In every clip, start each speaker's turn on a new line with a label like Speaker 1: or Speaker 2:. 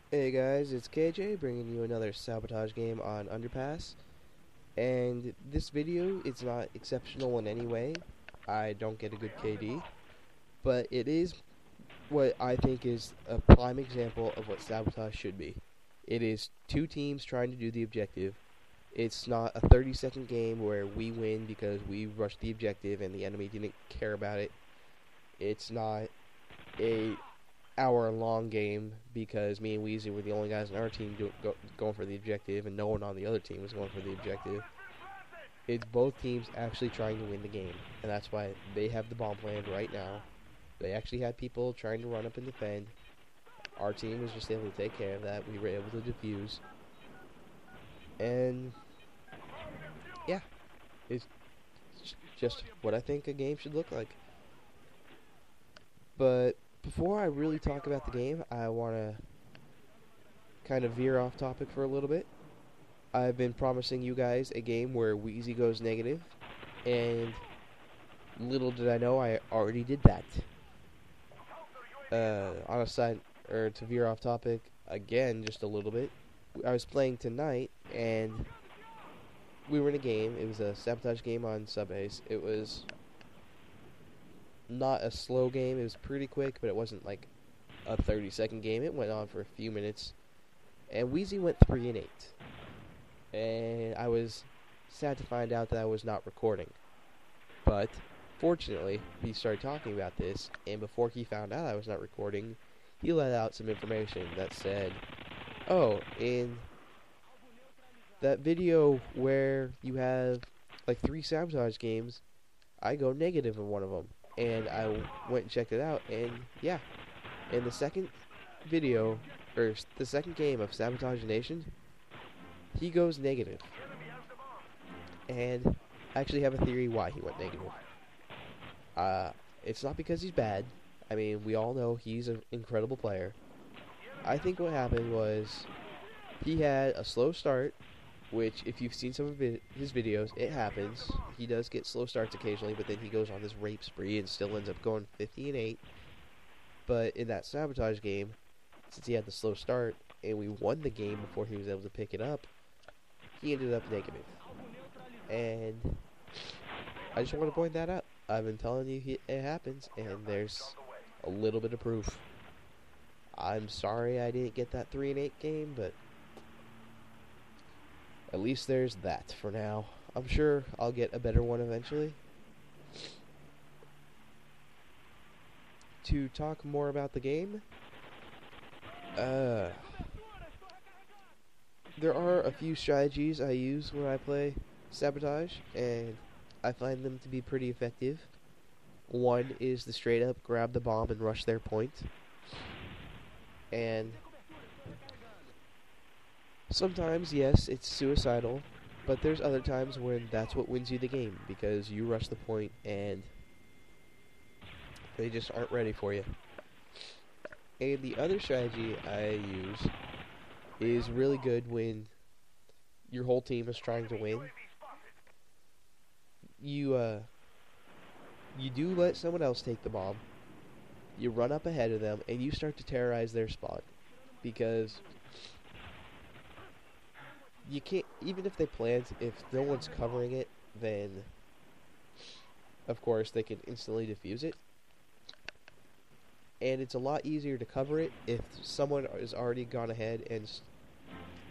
Speaker 1: Hey guys, it's KJ bringing you another Sabotage game on Underpass. And this video is not exceptional in any way. I don't get a good KD, but it is what I think is a prime example of what Sabotage should be. It is two teams trying to do the objective. It's not a 30-second game where we win because we rushed the objective and the enemy didn't care about it. It's not a hour-long game because me and Weezy were the only guys on our team going for the objective, and no one on the other team was going for the objective. It's both teams actually trying to win the game, and that's why they have the bomb planned right now. They actually had people trying to run up and defend. Our team was just able to take care of that. We were able to defuse. And, yeah, it's just what I think a game should look like. But before I really talk about the game, I want to kind of veer off topic for a little bit. I've been promising you guys a game where Wheezy goes negative, and little did I know I already did that. On a side, or to veer off topic again just a little bit, I was playing tonight, and we were in a game. It was a Sabotage game on Subbase. It was not a slow game. It was pretty quick, but it wasn't like a 30-second game. It went on for a few minutes, and Wheezy went 3-8. And I was sad to find out that I was not recording. But fortunately, he started talking about this, and before he found out I was not recording, he let out some information that said, "Oh, in that video where you have like 3 Sabotage games, I go negative in one of them." And I went and checked it out, and yeah, in the second video, or the second game of Sabotage Nation, he goes negative. And I actually have a theory why he went negative. It's not because he's bad. I mean, we all know he's an incredible player. I think what happened was he had a slow start, which if you've seen some of his videos, it happens. He does get slow starts occasionally, but then he goes on this rape spree and still ends up going 50-8. But in that Sabotage game, since he had the slow start and we won the game before he was able to pick it up, he ended up negative. And I just want to point that out. I've been telling you it happens, and there's a little bit of proof. I'm sorry I didn't get that 3-8 game, but at least there's that for now. I'm sure I'll get a better one eventually. To talk more about the game, there are a few strategies I use when I play Sabotage, and I find them to be pretty effective. One is the straight up grab the bomb and rush their point. And sometimes, yes, it's suicidal, but there's other times when that's what wins you the game, because you rush the point and they just aren't ready for you. And the other strategy I use is really good when your whole team is trying to win. You do let someone else take the bomb. You run up ahead of them, and you start to terrorize their spawn. Because you can't, even if they plant, if no one's covering it, then of course they can instantly defuse it. And it's a lot easier to cover it if someone has already gone ahead and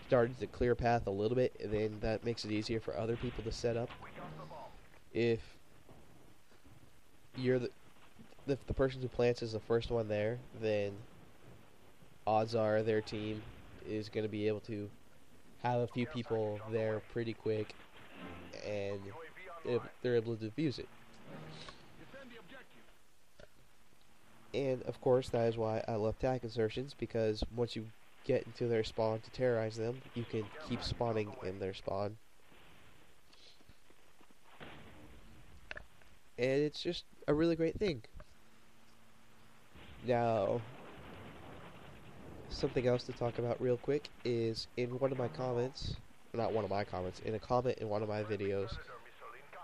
Speaker 1: started to clear path a little bit, and then that makes it easier for other people to set up. If you're the person who plants is the first one there, then odds are their team is going to be able to have a few people there pretty quick, and they're able to defuse it. And of course, that is why I love tac-insertions, because once you get into their spawn to terrorize them, you can keep spawning in their spawn. And it's just a really great thing. Now, something else to talk about real quick is in one of my comments, not one of my comments, in a comment in one of my videos,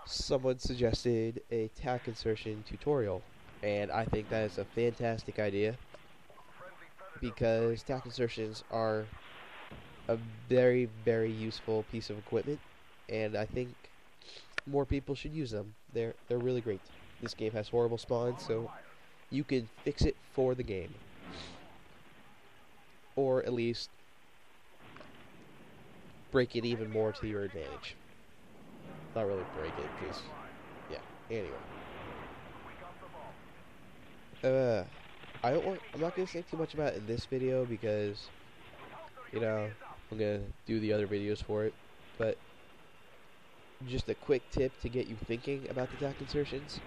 Speaker 1: someone suggested a tac-insertion tutorial. And I think that is a fantastic idea, because tac-insertions are a very, very useful piece of equipment, and I think more people should use them. They're really great. This game has horrible spawns, so you can fix it for the game, or at least break it even more to your advantage. Not really break it, because yeah. Anyway, I'm not gonna say too much about it in this video because, you know, I'm gonna do the other videos for it. But just a quick tip to get you thinking about the tac insertions.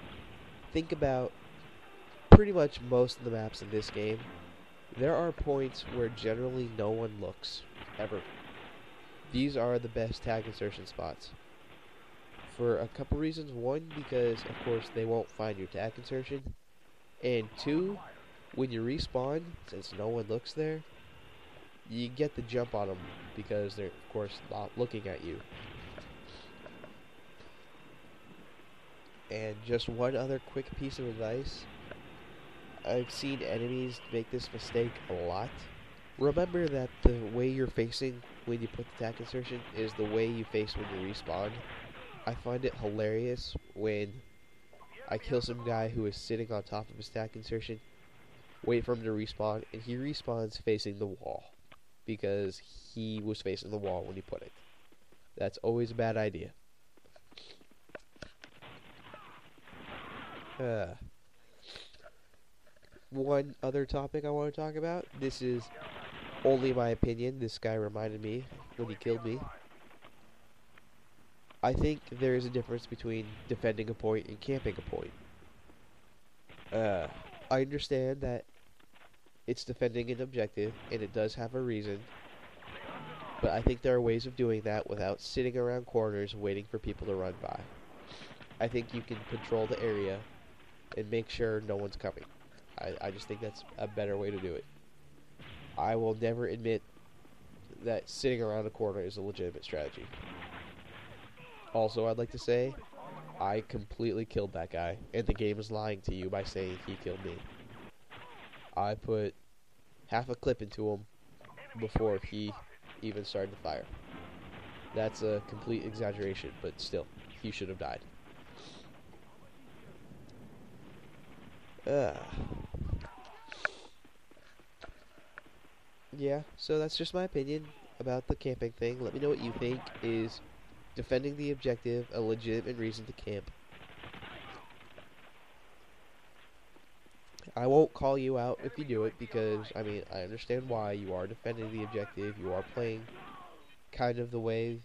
Speaker 1: Think about pretty much most of the maps in this game. There are points where generally no one looks, ever. These are the best tac insertion spots. For a couple reasons. One, because of course they won't find your tac insertion. And two, when you respawn, since no one looks there, you get the jump on them because they're of course not looking at you. And just one other quick piece of advice. I've seen enemies make this mistake a lot. Remember that the way you're facing when you put the tac insertion is the way you face when you respawn. I find it hilarious when I kill some guy who is sitting on top of his tac insertion, wait for him to respawn, and he respawns facing the wall because he was facing the wall when he put it. That's always a bad idea. One other topic I want to talk about. This is only my opinion. This guy reminded me when he killed me. I think there is a difference between defending a point and camping a point. I understand that it's defending an objective, and it does have a reason. But I think there are ways of doing that without sitting around corners waiting for people to run by. I think you can control the area and make sure no one's coming. I just think that's a better way to do it. I will never admit that sitting around a corner is a legitimate strategy. Also, I'd like to say, I completely killed that guy, and the game is lying to you by saying he killed me. I put half a clip into him before he even started to fire. That's a complete exaggeration, but still, he should have died. Yeah, so that's just my opinion about the camping thing. Let me know what you think. Is defending the objective a legitimate reason to camp? I won't call you out if you do it because, I mean, I understand why. You are defending the objective. You are playing kind of the way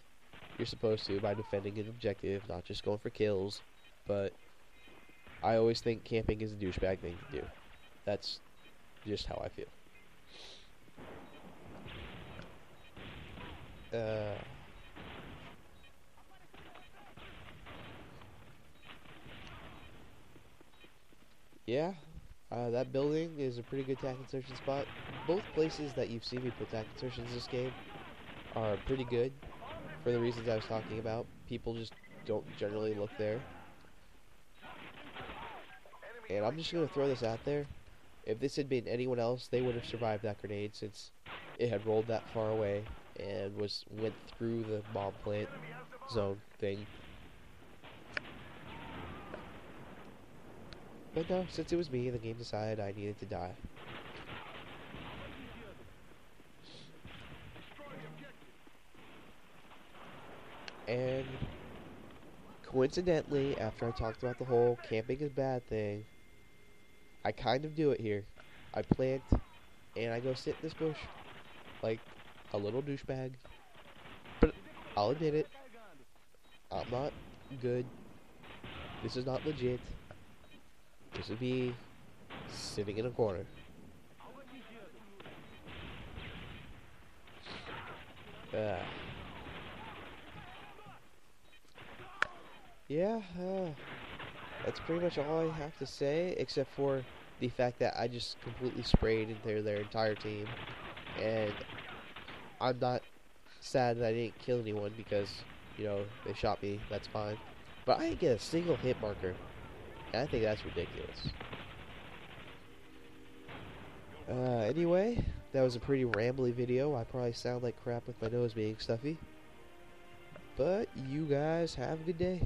Speaker 1: you're supposed to by defending an objective, not just going for kills. But I always think camping is a douchebag thing to do. That's just how I feel. Yeah, that building is a pretty good tac insertion spot. Both places that you've seen me put tac insertions in this game are pretty good for the reasons I was talking about. People just don't generally look there. And I'm just going to throw this out there. If this had been anyone else, they would have survived that grenade since it had rolled that far away and went through the bomb plant zone thing. But no, since it was me, the game decided I needed to die. And coincidentally, after I talked about the whole camping is bad thing, I kind of do it here. I plant, and I go sit in this bush, like a little douchebag. But I'll admit it, I'm not good. This is not legit. This would be sitting in a corner. Yeah, that's pretty much all I have to say, except for the fact that I just completely sprayed into their entire team. And I'm not sad that I didn't kill anyone because, you know, they shot me. That's fine. But I didn't get a single hit marker. And I think that's ridiculous. Anyway, That was a pretty rambly video. I probably sound like crap with my nose being stuffy. But you guys have a good day.